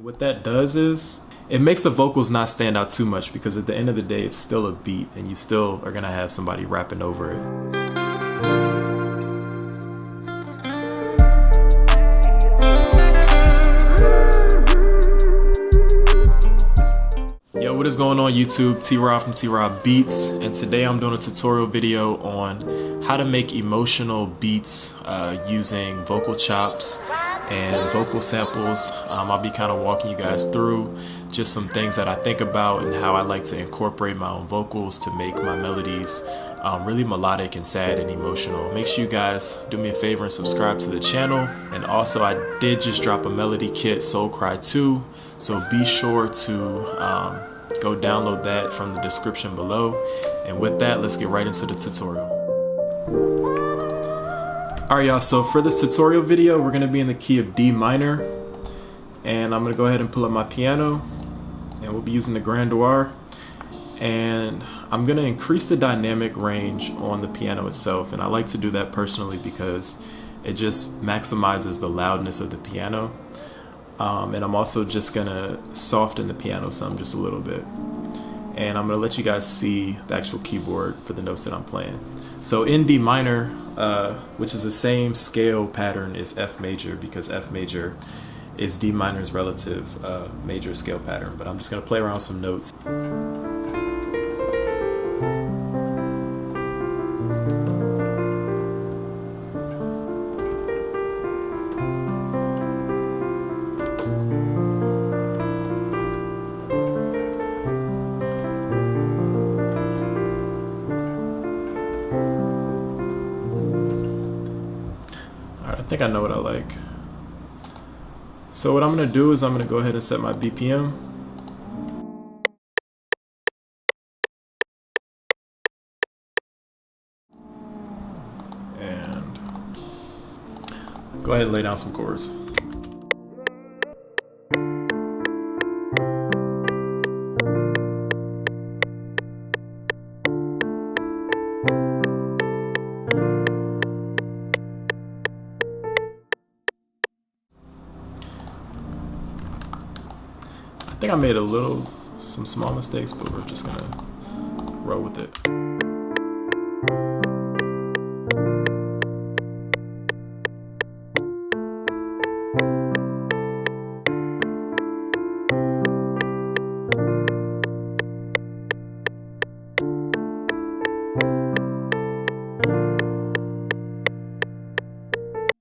what that does is it makes the vocals not stand out too much, because at the end of the day, it's still a beat and you still are gonna have somebody rapping over it. Yo, what is going on YouTube? T-Rob from T-Rob Beats, and today I'm doing a tutorial video on how to make emotional beats using vocal chops and vocal samples. I'll be kind of walking you guys through just some things that I think about and how I like to incorporate my own vocals to make my melodies really melodic and sad and emotional. Make sure you guys do me a favor and subscribe to the channel. And also, I did just drop a melody kit, Soul Cry 2, so be sure to go download that from the description below. And with that, let's get right into the tutorial. Alright y'all, so for this tutorial video, we're going to be in the key of D minor. And I'm going to go ahead and pull up my piano. And we'll be using the grandoir. And I'm going to increase the dynamic range on the piano itself. And I like to do that personally because it just maximizes the loudness of the piano. And I'm also just gonna soften the piano some, just a little bit. And I'm gonna let you guys see the actual keyboard for the notes that I'm playing. So in D minor, which is the same scale pattern as F major, because F major is D minor's relative major scale pattern. But I'm just gonna play around some notes. I think I know what I like. So what I'm going to do is I'm going to go ahead and set my BPM. And go ahead and lay down some chords. I think I made some small mistakes, but we're just gonna roll with it.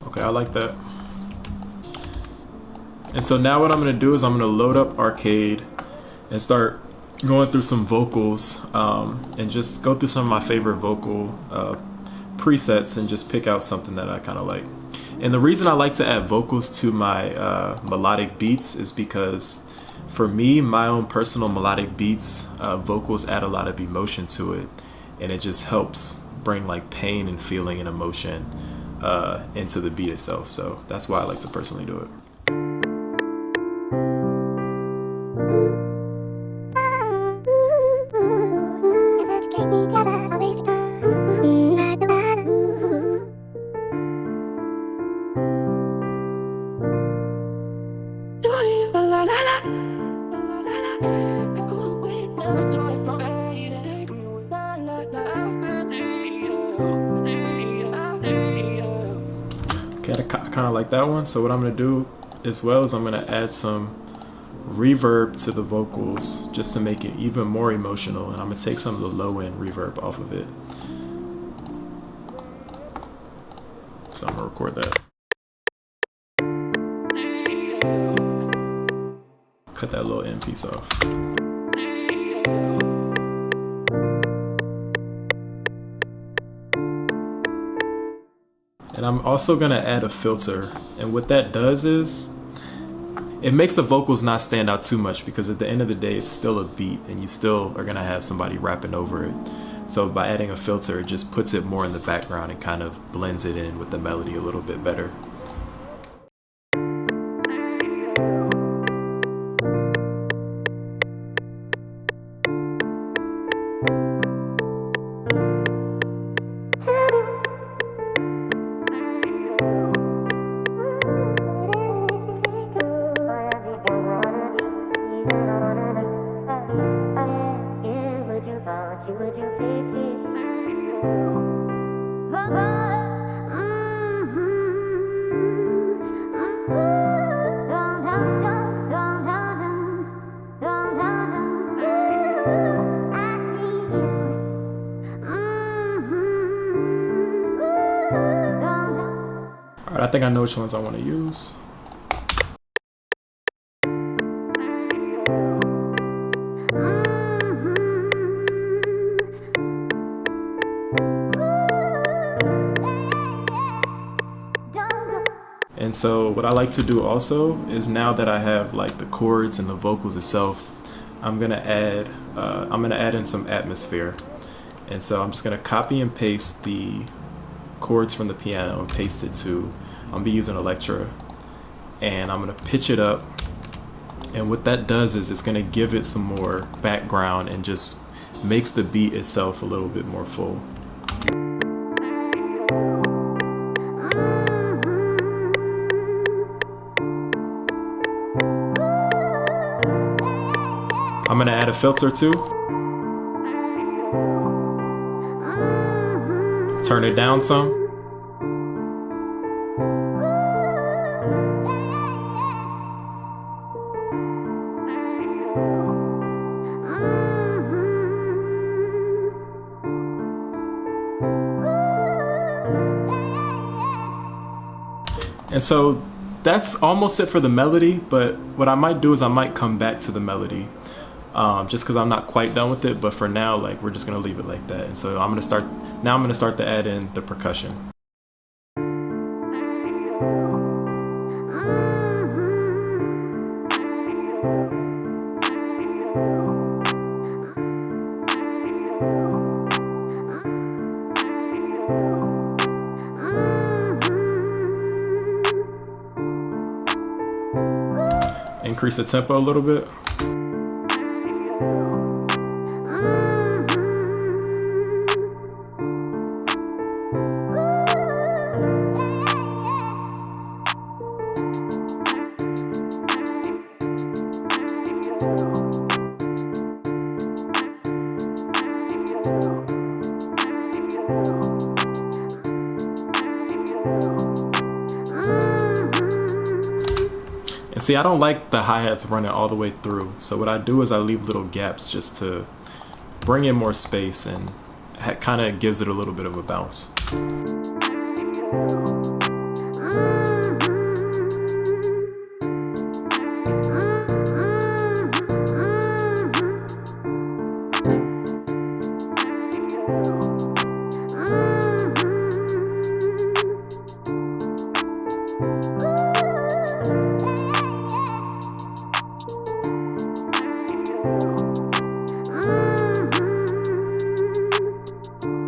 Okay, I like that. And so now what I'm going to do is I'm going to load up Arcade and start going through some vocals and just go through some of my favorite vocal presets and just pick out something that I kind of like. And the reason I like to add vocals to my melodic beats is because for me, my own personal melodic beats, vocals add a lot of emotion to it, and it just helps bring like pain and feeling and emotion into the beat itself. So that's why I like to personally do it. Okay, I kind of like that one. So what I'm going to do as well is I'm going to add some reverb to the vocals just to make it even more emotional, and I'm going to take some of the low end reverb off of it. So I'm going to record that. Cut that little end piece off. And I'm also going to add a filter, and what that does is it makes the vocals not stand out too much, because at the end of the day, it's still a beat and you still are going to have somebody rapping over it. So by adding a filter, it just puts it more in the background and kind of blends it in with the melody a little bit better. I think I know which ones I want to use. And so what I like to do also is, now that I have like the chords and the vocals itself, I'm gonna add in some atmosphere. And so I'm just gonna copy and paste the chords from the piano and paste it to, I'm gonna be using Electra, and I'm gonna pitch it up. And what that does is it's gonna give it some more background and just makes the beat itself a little bit more full. I'm gonna add a filter too. Turn it down some. And so that's almost it for the melody, but what I might do is I might come back to the melody. Just because I'm not quite done with it, but for now, like, we're just gonna leave it like that. And so I'm gonna start to add in the percussion. Increase the tempo a little bit. And see, I don't like the hi-hats running all the way through. So what I do is I leave little gaps just to bring in more space, and kind of gives it a little bit of a bounce.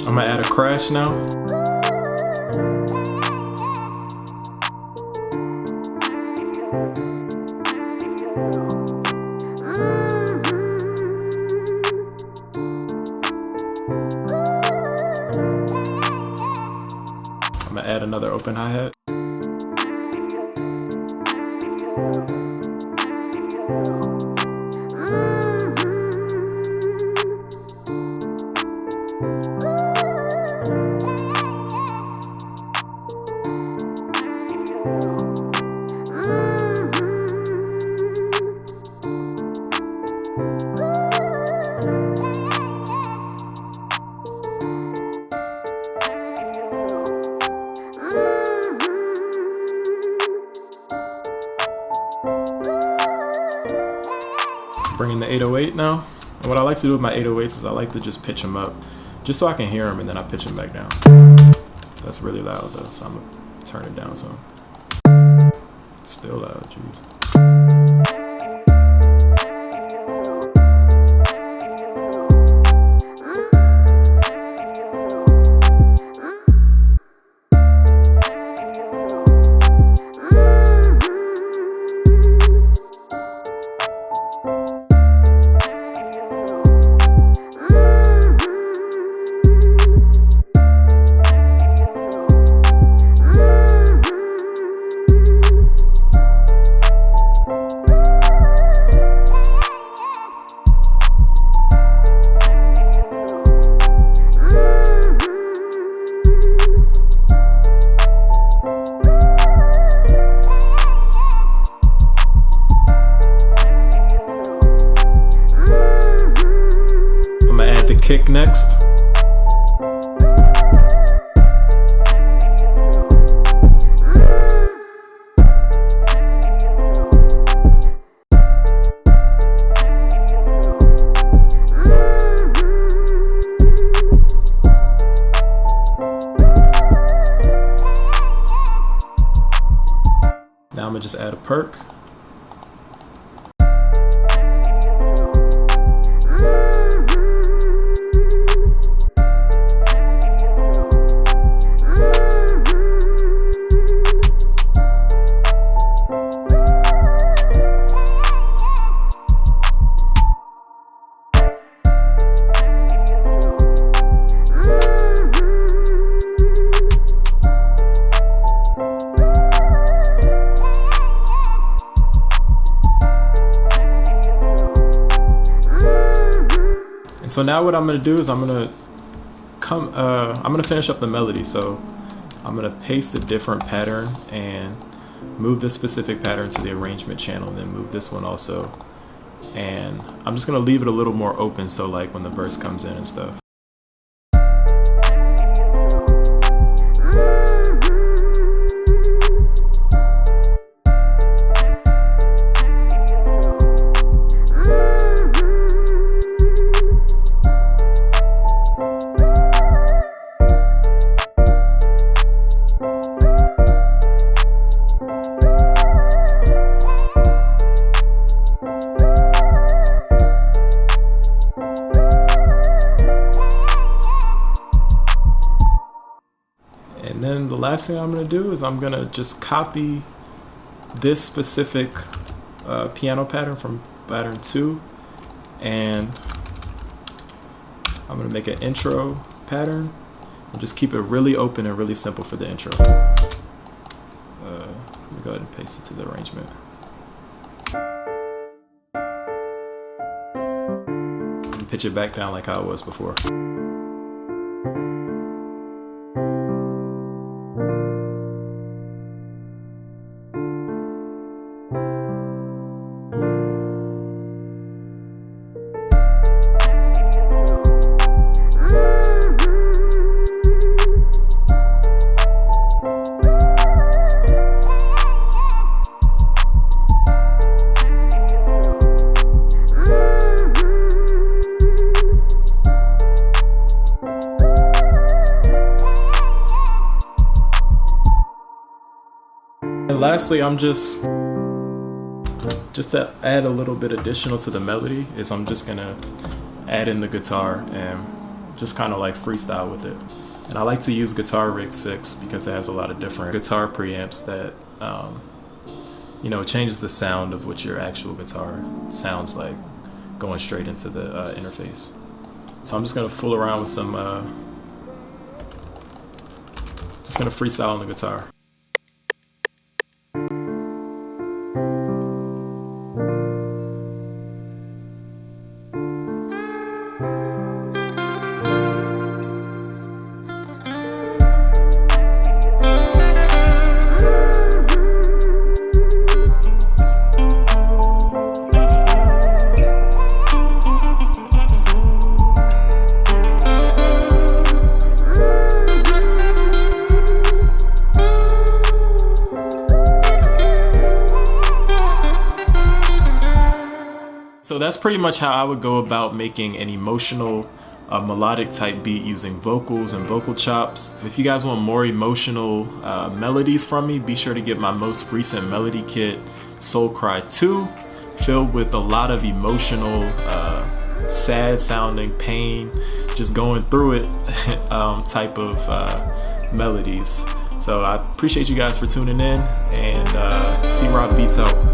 I'm gonna add a crash now. I'm gonna add another open hi-hat. Bringing the 808 now. And what I like to do with my 808s is I like to just pitch them up, just so I can hear them, and then I pitch them back down. That's really loud though, so I'm gonna turn it down some. Still loud, jeez. Kick next. perk. So now what I'm gonna do is I'm gonna finish up the melody. So I'm gonna paste a different pattern and move this specific pattern to the arrangement channel, and then move this one also. And I'm just gonna leave it a little more open, so like when the verse comes in and stuff. And then the last thing I'm going to do is I'm going to just copy this specific piano pattern from pattern 2, and I'm going to make an intro pattern and just keep it really open and really simple for the intro. Let me go ahead and paste it to the arrangement. And pitch it back down like how it was before. And lastly, I'm just to add a little bit additional to the melody, is I'm just gonna add in the guitar and just kind of like freestyle with it. And I like to use Guitar Rig 6 because it has a lot of different guitar preamps that you know, changes the sound of what your actual guitar sounds like going straight into the interface. So I'm just gonna fool around with some just gonna freestyle on the guitar. So that's pretty much how I would go about making an emotional melodic type beat using vocals and vocal chops. If you guys want more emotional melodies from me, be sure to get my most recent melody kit, Soul Cry 2, filled with a lot of emotional, sad sounding pain, just going through it type of melodies. So I appreciate you guys for tuning in, and T-Rock Beats out.